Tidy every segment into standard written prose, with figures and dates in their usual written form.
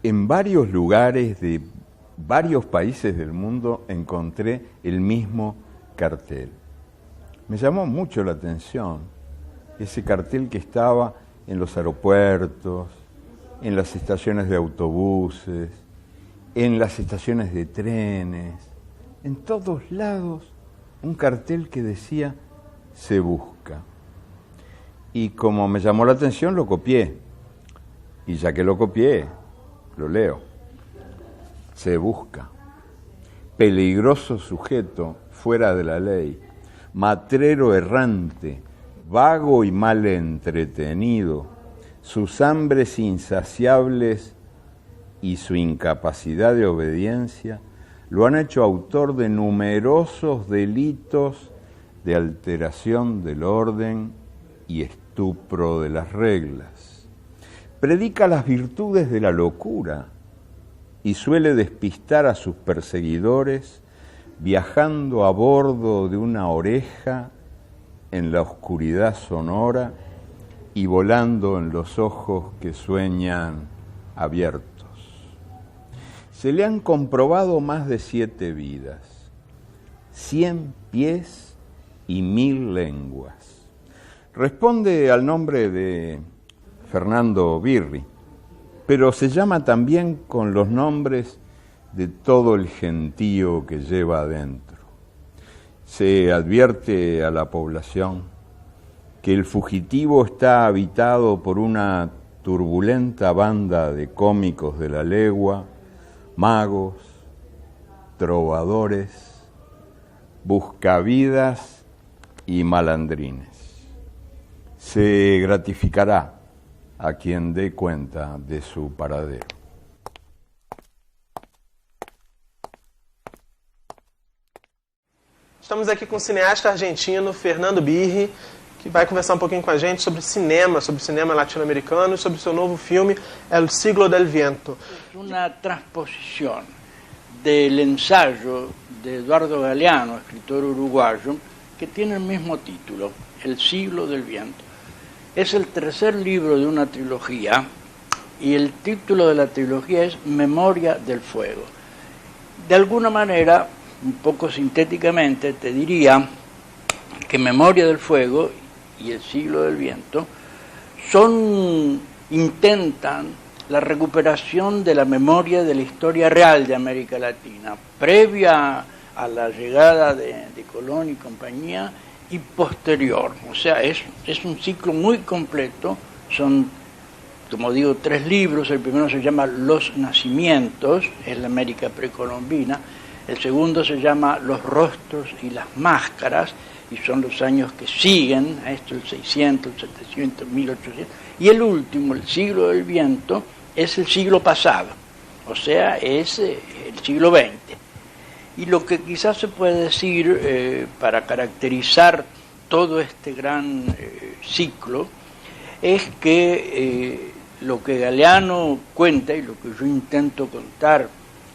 En varios lugares de varios países del mundo encontré el mismo cartel. Me llamó mucho la atención ese cartel que estaba en los aeropuertos, en las estaciones de autobuses, en las estaciones de trenes, en todos lados un cartel que decía "se busca". Y como me llamó la atención lo copié, y ya que lo copié, lo leo. Se busca. Peligroso sujeto fuera de la ley, matrero errante, vago y mal entretenido, sus hambres insaciables y su incapacidad de obediencia lo han hecho autor de numerosos delitos de alteración del orden y estupro de las reglas. Predica las virtudes de la locura y suele despistar a sus perseguidores viajando a bordo de una oreja en la oscuridad sonora y volando en los ojos que sueñan abiertos. Se le han comprobado más de 7 vidas, 100 pies y 1000 lenguas. Responde al nombre de Fernando Birri, pero se llama también con los nombres de todo el gentío que lleva adentro. Se advierte a la población que el fugitivo está habitado por una turbulenta banda de cómicos de la legua, magos, trovadores, buscavidas y malandrines. Se gratificará a quien dé cuenta de su paradero. Estamos aqui com o cineasta argentino Fernando Birri, que vai conversar um pouquinho com a gente sobre cinema latino-americano e sobre seu novo filme El Siglo del Viento. Una transposición del ensayo de Eduardo Galeano, escritor uruguayo, que tiene el mismo título, El Siglo del Viento. Es el tercer libro de una trilogía y el título de la trilogía es Memoria del Fuego. De alguna manera, un poco sintéticamente, te diría que Memoria del Fuego y El Siglo del Viento intentan la recuperación de la memoria de la historia real de América Latina, previa a la llegada de Colón y compañía y posterior. O sea, es un ciclo muy completo, son, como digo, 3 libros. El primero se llama Los Nacimientos, es la América precolombina. El segundo se llama Los Rostros y las Máscaras, y son los años que siguen a esto, el 600, el 700, 1800. Y el último, El Siglo del Viento, es el siglo pasado, o sea, es el siglo XX. Y lo que quizás se puede decir para caracterizar todo este gran ciclo es que lo que Galeano cuenta y lo que yo intento contar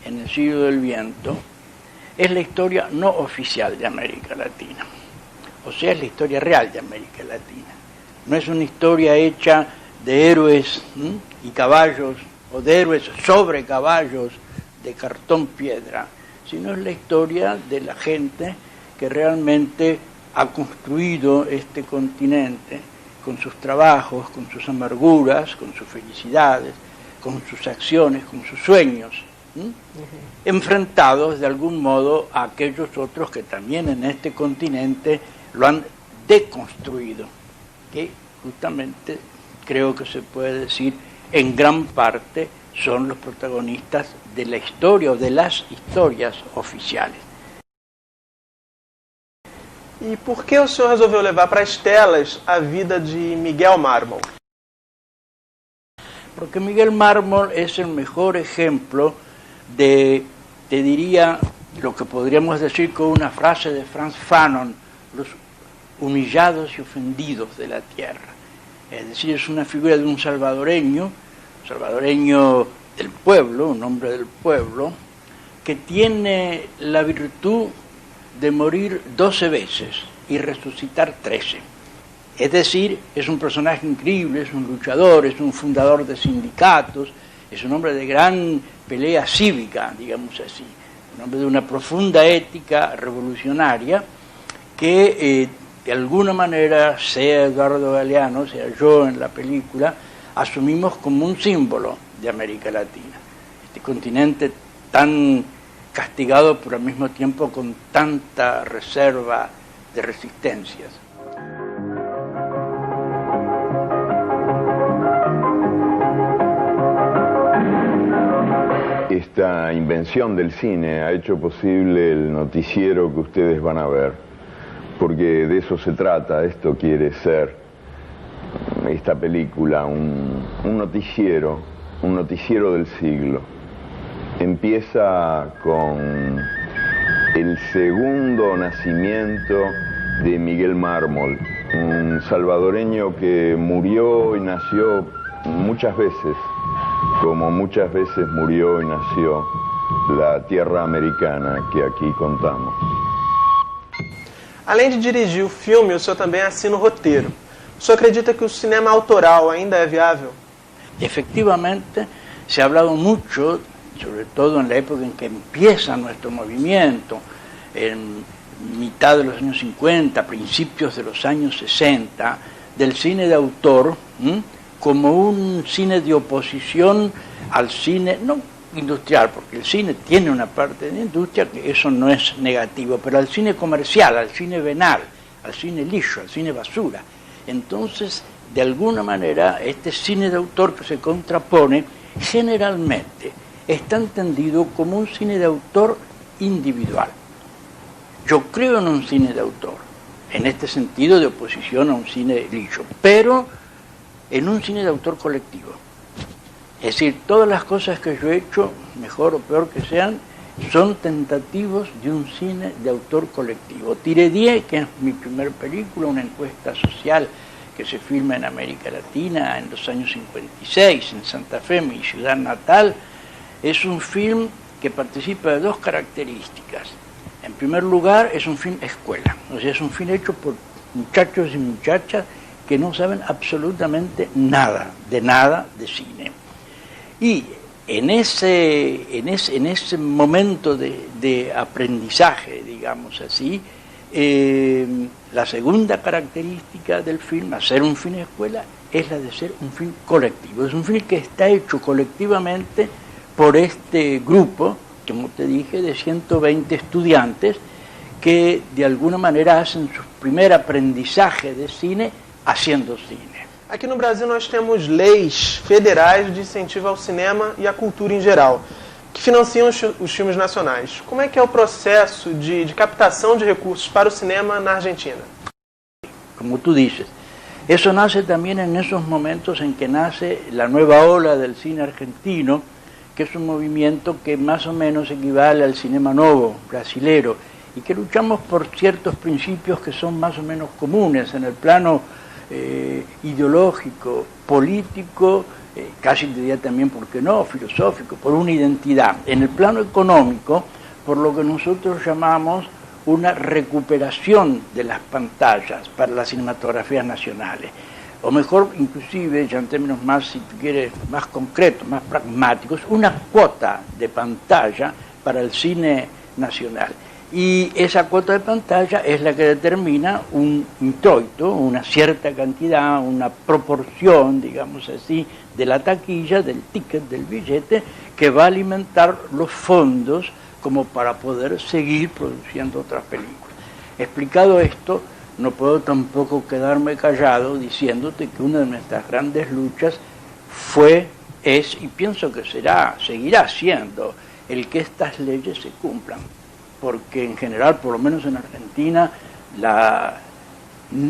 en El Siglo del Viento es la historia no oficial de América Latina, o sea, es la historia real de América Latina. No es una historia hecha de héroes y caballos, o de héroes sobre caballos de cartón piedra, sino es la historia de la gente que realmente ha construido este continente con sus trabajos, con sus amarguras, con sus felicidades, con sus acciones, con sus sueños, enfrentados de algún modo a aquellos otros que también en este continente lo han deconstruido, que justamente creo que se puede decir en gran parte son los protagonistas de la historia o de las historias oficiales. E por que o senhor resolveu levar para as telas a vida de Miguel Mármol? Porque Miguel Mármol es el mejor ejemplo de, te diría, lo que podríamos decir con una frase de Frantz Fanon, los humillados y ofendidos de la tierra. Es decir, es una figura de un salvadoreño del pueblo, un hombre del pueblo, que tiene la virtud de morir 12 veces y resucitar 13. Es decir, es un personaje increíble, es un luchador, es un fundador de sindicatos, es un hombre de gran pelea cívica, digamos así, un hombre de una profunda ética revolucionaria que de alguna manera, sea Eduardo Galeano, sea yo en la película, asumimos como un símbolo de América Latina. Este continente tan castigado, pero al mismo tiempo con tanta reserva de resistencias. Esta invención del cine ha hecho posible el noticiero que ustedes van a ver, porque de eso se trata. Esto quiere ser, esta película, un noticiero del siglo. Empieza con el segundo nacimiento de Miguel Mármol, un salvadoreño que murió y nació muchas veces, como muchas veces murió y nació la tierra americana que aqui contamos. Além de dirigir o filme, o senhor também assina o roteiro. O senhor acredita que o cinema autoral ainda é viável? Efectivamente, se ha hablado mucho, sobre todo en la época en que empieza nuestro movimiento, en mitad de los años 50, principios de los años 60, del cine de autor, como un cine de oposición al cine, no industrial, porque el cine tiene una parte de industria, que eso no es negativo, pero al cine comercial, al cine venal, al cine lixo, al cine basura. Entonces, de alguna manera, este cine de autor que se contrapone, generalmente está entendido como un cine de autor individual. Yo creo en un cine de autor, en este sentido de oposición a un cine lixo, pero en un cine de autor colectivo. Es decir, todas las cosas que yo he hecho, mejor o peor que sean, son tentativos de un cine de autor colectivo. Tiré 10, que es mi primer película, una encuesta social que se filma en América Latina en los años 56, en Santa Fe, mi ciudad natal, es un film que participa de dos características. En primer lugar, es un film escuela, o sea, es un film hecho por muchachos y muchachas que no saben absolutamente nada de cine. Y en ese momento de aprendizaje, digamos así, la segunda característica del film, hacer un film escuela, es la de ser un film colectivo. Es un film que está hecho colectivamente por este grupo, como te dije, de 120 estudiantes que de alguna manera hacen su primer aprendizaje de cine haciendo cine. Aqui no Brasil nós temos leis federais de incentivo ao cinema e à cultura em geral, que financiam os filmes nacionais. Como é que é o processo de captação de recursos para o cinema na Argentina? Como tú dices, eso nace también en esos momentos en que nace la nueva ola del cine argentino, que es un movimiento que más o menos equivale al cinema novo brasilero, y que luchamos por ciertos principios que son más o menos comunes en el plano ideológico, político, casi diría también, ¿por qué no?, filosófico, por una identidad. En el plano económico, por lo que nosotros llamamos una recuperación de las pantallas para las cinematografías nacionales. O mejor, inclusive, ya en términos más, si tú quieres, más concretos, más pragmáticos, una cuota de pantalla para el cine nacional. Y esa cuota de pantalla es la que determina un introito, una cierta cantidad, una proporción, digamos así, de la taquilla, del ticket, del billete, que va a alimentar los fondos como para poder seguir produciendo otras películas. Explicado esto, no puedo tampoco quedarme callado diciéndote que una de nuestras grandes luchas es, y pienso que seguirá siendo, el que estas leyes se cumplan. Porque en general, por lo menos en Argentina,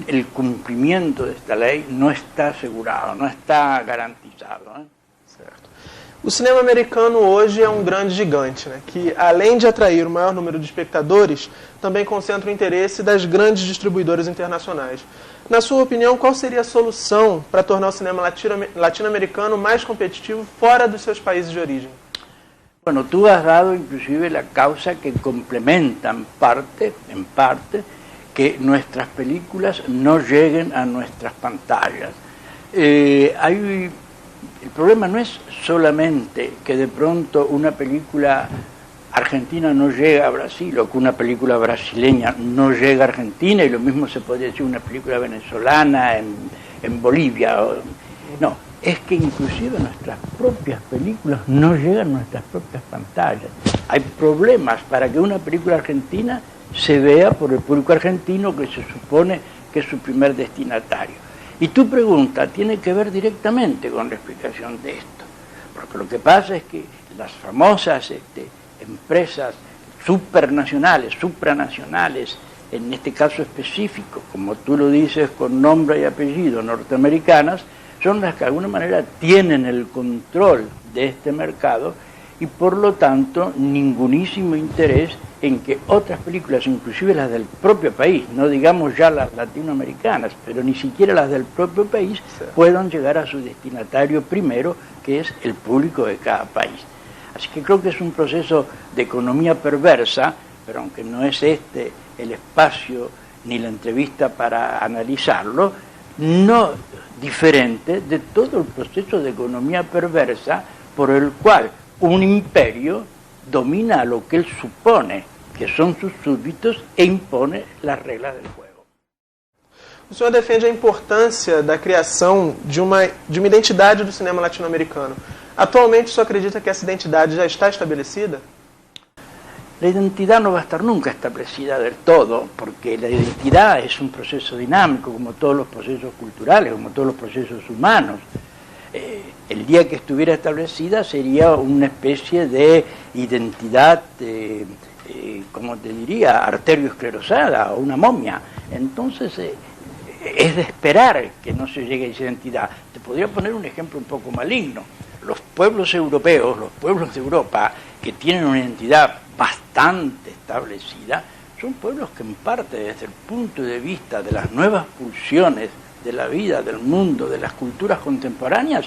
el cumplimiento de esta lei não está assegurado, não está garantizado. Certo. O cinema americano hoje é um grande gigante, né, que além de atrair o maior número de espectadores, também concentra o interesse das grandes distribuidoras internacionais. Na sua opinião, qual seria a solução para tornar o cinema latino-americano mais competitivo fora dos seus países de origem? Bueno, tú has dado inclusive la causa que complementa en parte, que nuestras películas no lleguen a nuestras pantallas. Hay el problema no es solamente que de pronto una película argentina no llega a Brasil o que una película brasileña no llega a Argentina, y lo mismo se podría decir una película venezolana en Bolivia. No, es que inclusive nuestras propias películas no llegan a nuestras propias pantallas. Hay problemas para que una película argentina se vea por el público argentino, que se supone que es su primer destinatario. Y tu pregunta tiene que ver directamente con la explicación de esto, porque lo que pasa es que las famosas empresas supernacionales, supranacionales, en este caso específico, como tú lo dices con nombre y apellido, norteamericanas, son las que de alguna manera tienen el control de este mercado y por lo tanto ningunísimo interés en que otras películas, inclusive las del propio país, no digamos ya las latinoamericanas, pero ni siquiera las del propio país, puedan llegar a su destinatario primero, que es el público de cada país. Así que creo que es un proceso de economía perversa, pero aunque no es este el espacio ni la entrevista para analizarlo, no diferente de todo el proceso de economía perversa por el cual un imperio domina a lo que él supone que son sus súbditos e impone las reglas del juego. O senhor defende a importância da criação de uma identidade do cinema latino-americano. Atualmente, o senhor acredita que essa identidade já está estabelecida? La identidad no va a estar nunca establecida del todo, porque la identidad es un proceso dinámico, como todos los procesos culturales, como todos los procesos humanos. El día que estuviera establecida sería una especie de identidad, como te diría, arterioesclerosada o una momia. Entonces, es de esperar que no se llegue a esa identidad. Te podría poner un ejemplo un poco maligno. Los pueblos europeos, los pueblos de Europa, que tienen una identidad bastante establecida, son pueblos que en parte desde el punto de vista de las nuevas pulsiones de la vida, del mundo, de las culturas contemporáneas,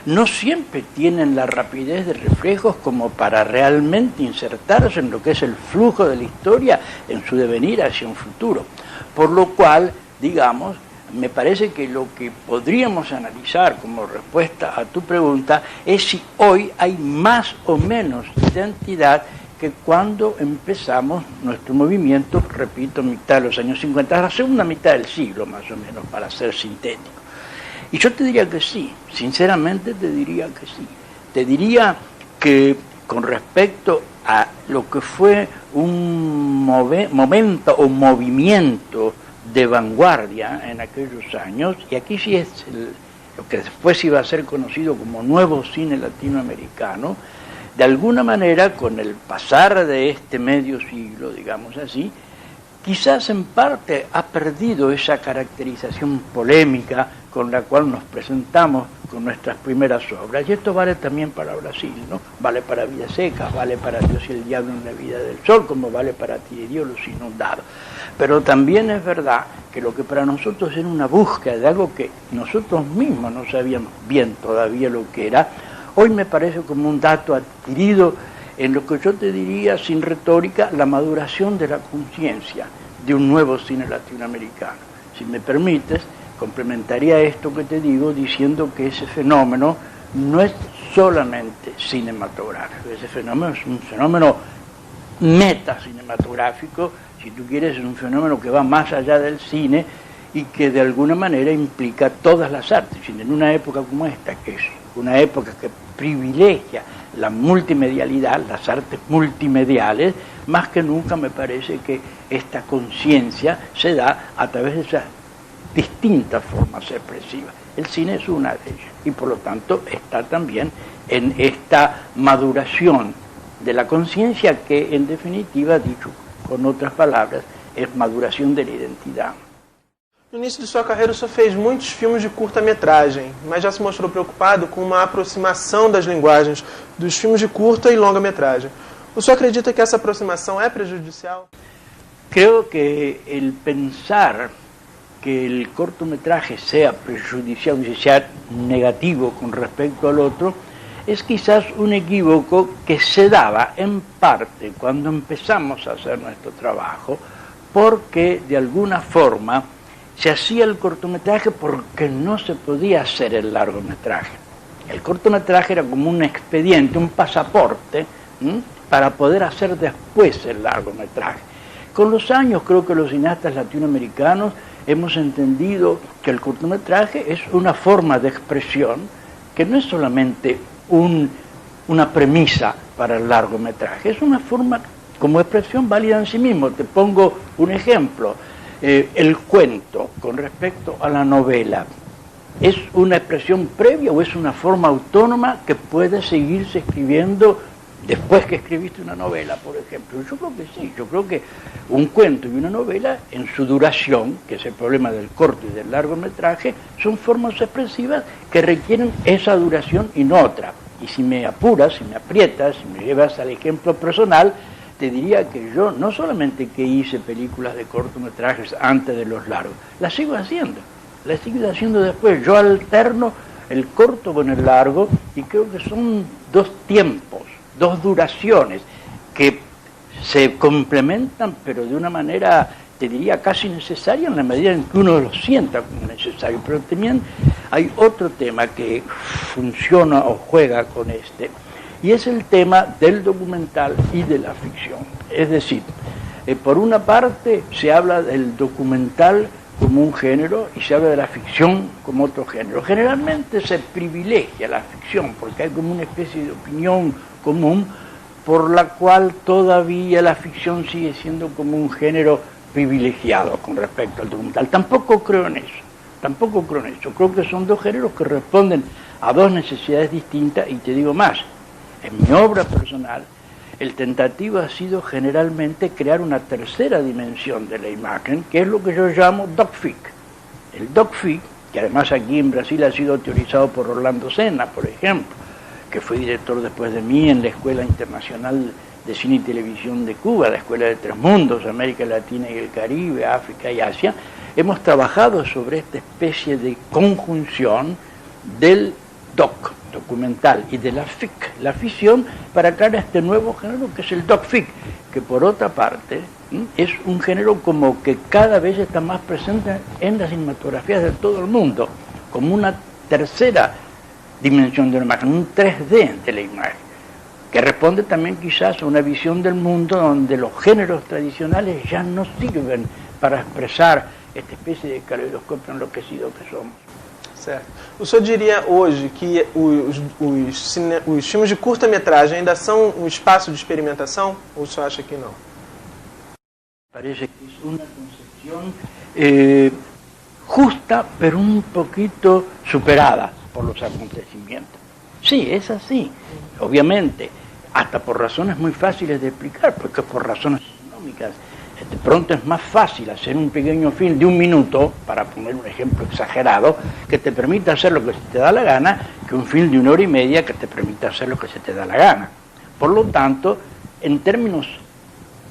no siempre tienen la rapidez de reflejos como para realmente insertarse en lo que es el flujo de la historia en su devenir hacia un futuro. Por lo cual, digamos, me parece que lo que podríamos analizar como respuesta a tu pregunta es si hoy hay más o menos identidad que cuando empezamos nuestro movimiento, repito, mitad de los años 50, la segunda mitad del siglo más o menos, para ser sintético. Y yo te diría que sí, sinceramente te diría que sí. Te diría que con respecto a lo que fue un momento o movimiento de vanguardia en aquellos años, y aquí sí es lo que después iba a ser conocido como nuevo cine latinoamericano, de alguna manera con el pasar de este medio siglo, digamos así, quizás en parte ha perdido esa caracterización polémica con la cual nos presentamos con nuestras primeras obras. Y esto vale también para Brasil, ¿no? Vale para Vidas Secas, vale para Dios y el Diablo en la Vida del Sol, como vale para Tirio Los Inundados. Pero también es verdad que lo que para nosotros era una búsqueda de algo que nosotros mismos no sabíamos bien todavía lo que era, hoy me parece como un dato adquirido en lo que yo te diría, sin retórica, la maduración de la conciencia de un nuevo cine latinoamericano. Si me permites, complementaría esto que te digo diciendo que ese fenómeno no es solamente cinematográfico, ese fenómeno es un fenómeno metacinematográfico, si tú quieres, es un fenómeno que va más allá del cine y que de alguna manera implica todas las artes. Y en una época como esta, que es una época que privilegia la multimedialidad, las artes multimediales, más que nunca me parece que esta conciencia se da a través de esas distintas formas expresivas. El cine es una de ellas y por lo tanto está también en esta maduración de la conciencia que en definitiva, dicho con otras palabras, es maduración de la identidad. No início de sua carreira, o senhor fez muitos filmes de curta-metragem, mas já se mostrou preocupado com uma aproximação das linguagens dos filmes de curta e longa-metragem. O senhor acredita que essa aproximação é prejudicial? Creo que el pensar que el cortometraje sea prejudicial, sea negativo con respecto al otro, es quizás un equívoco que se daba en parte cuando empezamos a hacer nuestro trabajo, porque de alguna forma se hacía el cortometraje porque no se podía hacer el largometraje. El cortometraje era como un expediente, un pasaporte, para poder hacer después el largometraje. Con los años creo que los cineastas latinoamericanos hemos entendido que el cortometraje es una forma de expresión que no es solamente una premisa para el largometraje, es una forma como expresión válida en sí mismo. Te pongo un ejemplo, el cuento con respecto a la novela. ¿Es una expresión previa o es una forma autónoma que puede seguirse escribiendo después que escribiste una novela, por ejemplo? Yo creo que sí, yo creo que un cuento y una novela, en su duración, que es el problema del corto y del largometraje, son formas expresivas que requieren esa duración y no otra. Y si me apuras, si me aprietas, si me llevas al ejemplo personal, te diría que yo no solamente que hice películas de cortometrajes antes de los largos, las sigo haciendo después. Yo alterno el corto con el largo y creo que son dos tiempos, dos duraciones que se complementan, pero de una manera, te diría, casi necesaria en la medida en que uno lo sienta como necesario. Pero también hay otro tema que funciona o juega con este, y es el tema del documental y de la ficción. Es decir, por una parte se habla del documental como un género y se habla de la ficción como otro género. Generalmente se privilegia la ficción porque hay como una especie de opinión común por la cual todavía la ficción sigue siendo como un género privilegiado con respecto al documental. Tampoco creo en eso. Creo que son dos géneros que responden a dos necesidades distintas, y te digo más, en mi obra personal el tentativo ha sido generalmente crear una tercera dimensión de la imagen, que es lo que yo llamo DocFic. El DocFic, que además aquí en Brasil ha sido teorizado por Orlando Senna, por ejemplo, que fue director después de mí en la Escuela Internacional de Cine y Televisión de Cuba, la Escuela de Tres Mundos, América Latina y el Caribe, África y Asia. Hemos trabajado sobre esta especie de conjunción del documental, y de la FIC, la ficción, para crear este nuevo género que es el DocFic, que por otra parte es un género como que cada vez está más presente en las cinematografías de todo el mundo, como una tercera dimensión de una imagen, un 3D de la imagen, que responde también quizás a una visión del mundo donde los géneros tradicionales ya no sirven para expresar esta especie de caleidoscopio enloquecido que somos. Certo. O senhor diria hoje que os filmes de curta-metragem ainda são um espaço de experimentação, ou o senhor acha que não? Parece que es una concepción justa, pero un poquito superada por los acontecimientos. Sí, es así, obviamente, hasta por razones muy fáciles de explicar, porque por razones económicas. De pronto es más fácil hacer un pequeño film de 1 minuto, para poner un ejemplo exagerado, que te permita hacer lo que se te da la gana, que un film de 1 hora y media que te permita hacer lo que se te da la gana. Por lo tanto, en términos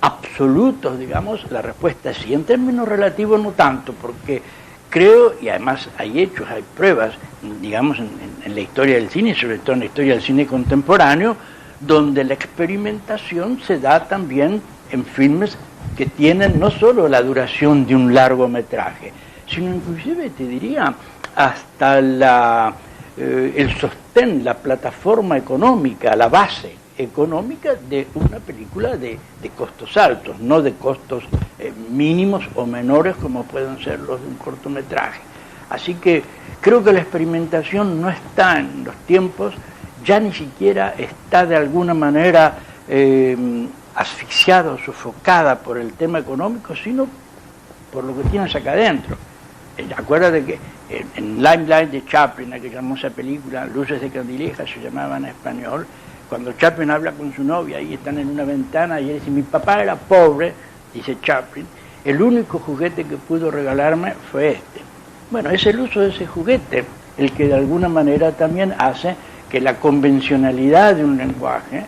absolutos, digamos, la respuesta es sí. En términos relativos no tanto, porque creo, y además hay hechos, hay pruebas, digamos, en la historia del cine, sobre todo en la historia del cine contemporáneo, donde la experimentación se da también en filmes que tienen no solo la duración de un largometraje, sino inclusive, te diría, hasta el sostén, la plataforma económica, la base económica de una película de costos altos, no de costos mínimos o menores como pueden ser los de un cortometraje. Así que creo que la experimentación no está en los tiempos, ya ni siquiera está de alguna manera asfixiada o sofocada por el tema económico, sino por lo que tienes acá adentro. Acuérdate que en Limelight de Chaplin, que llamó esa película, Luces de Candilejas se llamaba en español, cuando Chaplin habla con su novia, ahí están en una ventana, y él dice, mi papá era pobre, dice Chaplin, el único juguete que pudo regalarme fue este. Bueno, es el uso de ese juguete el que de alguna manera también hace que la convencionalidad de un lenguaje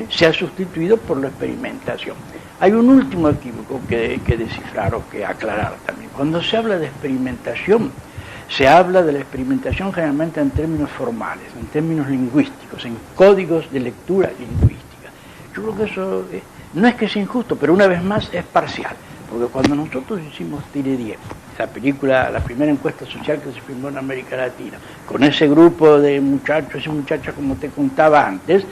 sea sustituido por la experimentación. Hay un último equívoco que descifrar o que aclarar también. Cuando se habla de experimentación, se habla de la experimentación generalmente en términos formales, en términos lingüísticos, en códigos de lectura lingüística. Yo creo que eso no es que sea injusto, pero una vez más es parcial. porque cuando nosotros hicimos Tire 10, la película, la primera encuesta social que se filmó en América Latina, con ese grupo de muchachos y muchachas como te contaba antes,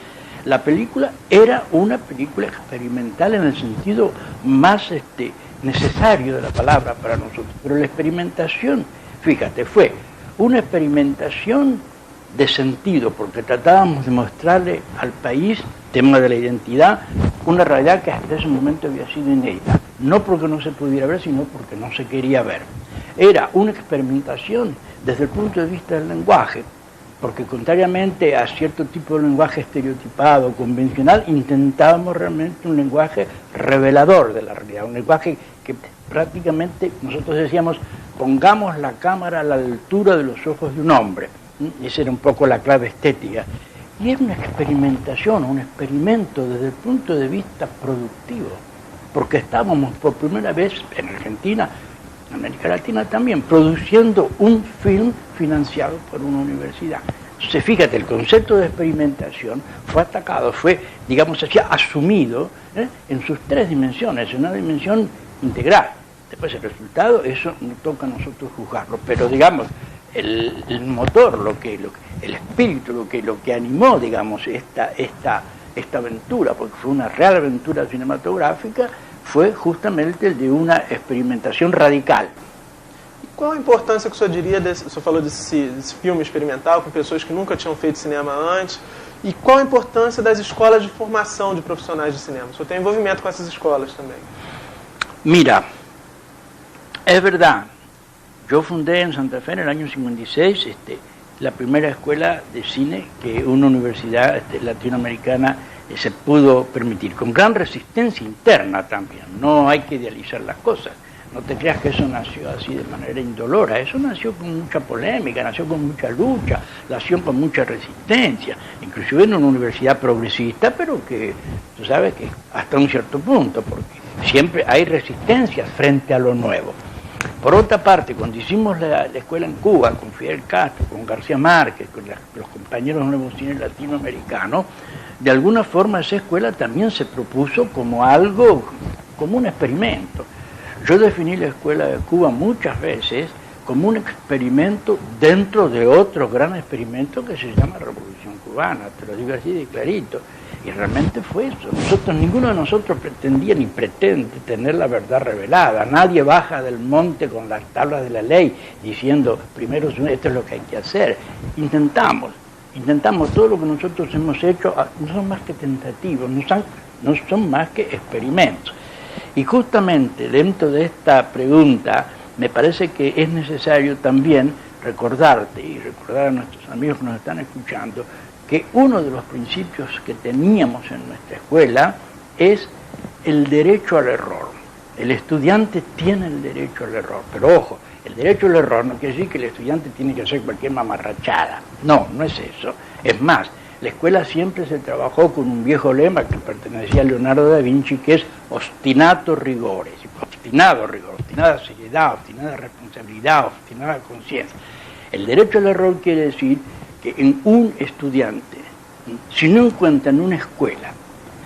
la película era una película experimental en el sentido más necesario de la palabra para nosotros, pero la experimentación, fíjate, fue una experimentación de sentido, porque tratábamos de mostrarle al país, tema de la identidad, una realidad que hasta ese momento había sido inédita, no porque no se pudiera ver, sino porque no se quería ver. Era una experimentación desde el punto de vista del lenguaje, porque contrariamente a cierto tipo de lenguaje estereotipado, convencional, intentábamos realmente un lenguaje revelador de la realidad, un lenguaje que prácticamente nosotros decíamos, pongamos la cámara a la altura de los ojos de un hombre. Esa era un poco la clave estética. Y era una experimentación, un experimento desde el punto de vista productivo, porque estábamos por primera vez en Argentina, en América Latina también, produciendo un film financiado por una universidad. Entonces, fíjate, el concepto de experimentación fue atacado, fue, digamos así, asumido en sus tres dimensiones, en una dimensión integral. Después el resultado, eso no toca a nosotros juzgarlo, pero digamos, el motor, el espíritu, lo que animó, digamos, esta aventura, porque fue una real aventura cinematográfica, foi justamente el de uma experimentação radical. E qual a importância que o senhor diria, o senhor falou desse filme experimental com pessoas que nunca tinham feito cinema antes, e qual a importância das escolas de formação de profissionais de cinema? O senhor tem envolvimento com essas escolas também? Mira, es verdad, yo fundé en Santa Fe en el año 56 la primera escuela de cine que una universidad latinoamericana se pudo permitir, con gran resistencia interna también. No hay que idealizar las cosas, no te creas que eso nació así de manera indolora, eso nació con mucha polémica, nació con mucha lucha, nació con mucha resistencia, inclusive en una universidad progresista, pero que tú sabes que hasta un cierto punto, porque siempre hay resistencia frente a lo nuevo. Por otra parte, cuando hicimos la escuela en Cuba, con Fidel Castro, con García Márquez, con los compañeros de nuevo cine latinoamericano, de alguna forma esa escuela también se propuso como algo, como un experimento. Yo definí la escuela de Cuba muchas veces como un experimento dentro de otro gran experimento que se llama Revolución Cubana, te lo digo así de clarito. Y realmente fue eso. Ninguno de nosotros pretendía ni pretende tener la verdad revelada. Nadie baja del monte con las tablas de la ley diciendo, primero esto es lo que hay que hacer. Intentamos todo lo que nosotros hemos hecho, no son más que tentativos, no son más que experimentos. Y justamente dentro de esta pregunta me parece que es necesario también recordarte y recordar a nuestros amigos que nos están escuchando que uno de los principios que teníamos en nuestra escuela es el derecho al error. El estudiante tiene el derecho al error, pero ojo, el derecho al error no quiere decir que el estudiante tiene que hacer cualquier mamarrachada. No, no es eso. Es más, la escuela siempre se trabajó con un viejo lema que pertenecía a Leonardo da Vinci, que es obstinato rigores, obstinado rigor, obstinada seriedad, obstinada responsabilidad, obstinada conciencia. El derecho al error quiere decir que en un estudiante, si no encuentra en una escuela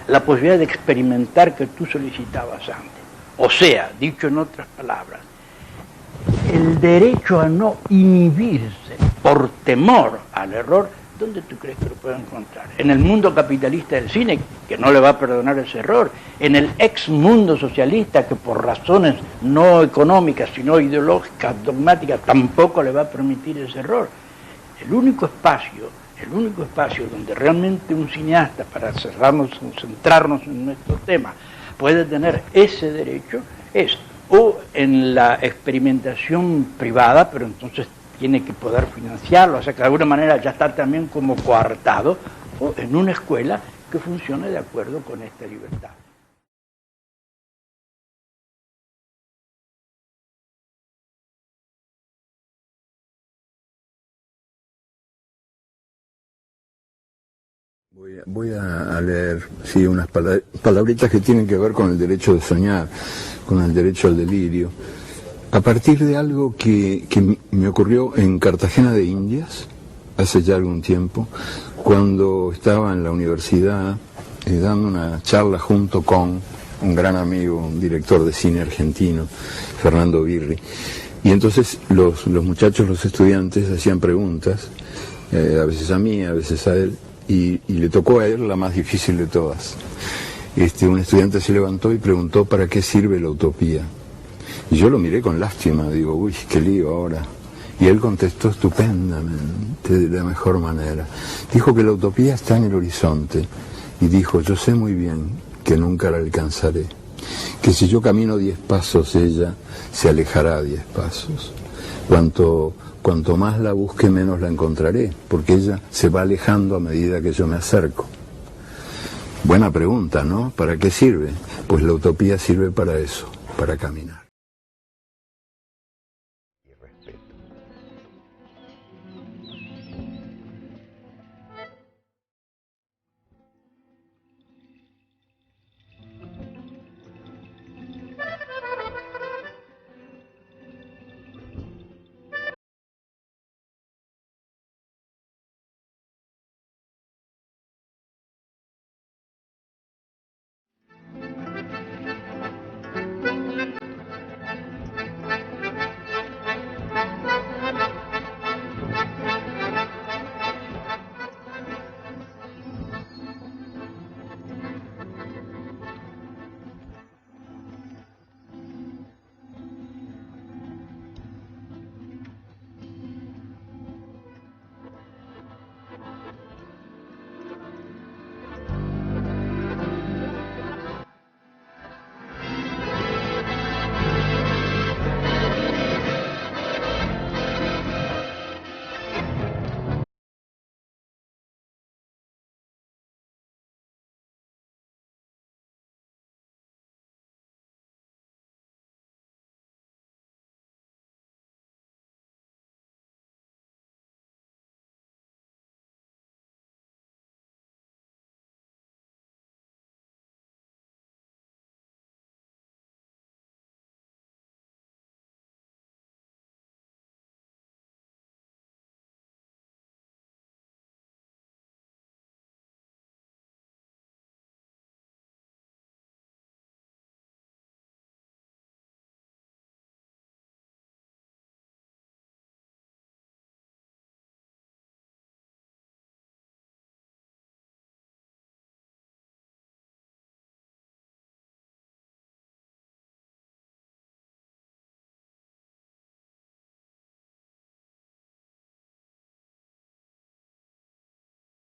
la posibilidad de experimentar que tú solicitabas antes, o sea, dicho en otras palabras, el derecho a no inhibirse por temor al error, ¿dónde tú crees que lo puede encontrar? En el mundo capitalista del cine, que no le va a perdonar ese error, en el ex mundo socialista, que por razones no económicas, sino ideológicas, dogmáticas, tampoco le va a permitir ese error. El único espacio donde realmente un cineasta, para centrarnos en nuestro tema, puede tener ese derecho es o en la experimentación privada, pero entonces tiene que poder financiarlo, o sea que de alguna manera ya está también como coartado, o en una escuela que funcione de acuerdo con esta libertad. Voy a leer, sí, unas palabritas que tienen que ver con el derecho de soñar, con el derecho al delirio, a partir de algo que me ocurrió en Cartagena de Indias, hace ya algún tiempo, cuando estaba en la universidad dando una charla junto con un gran amigo, un director de cine argentino, Fernando Birri. Y entonces los muchachos, los estudiantes, hacían preguntas, a veces a mí, a veces a él, y le tocó a él la más difícil de todas. Un estudiante se levantó y preguntó ¿para qué sirve la utopía? Y yo lo miré con lástima, digo, uy, qué lío ahora. Y él contestó estupendamente, de la mejor manera. Dijo que la utopía está en el horizonte. Y dijo, yo sé muy bien que nunca la alcanzaré. Que si yo camino 10 pasos, ella se alejará 10 pasos. Cuanto más la busque, menos la encontraré, porque ella se va alejando a medida que yo me acerco. Buena pregunta, ¿no? ¿Para qué sirve? Pues la utopía sirve para eso, para caminar.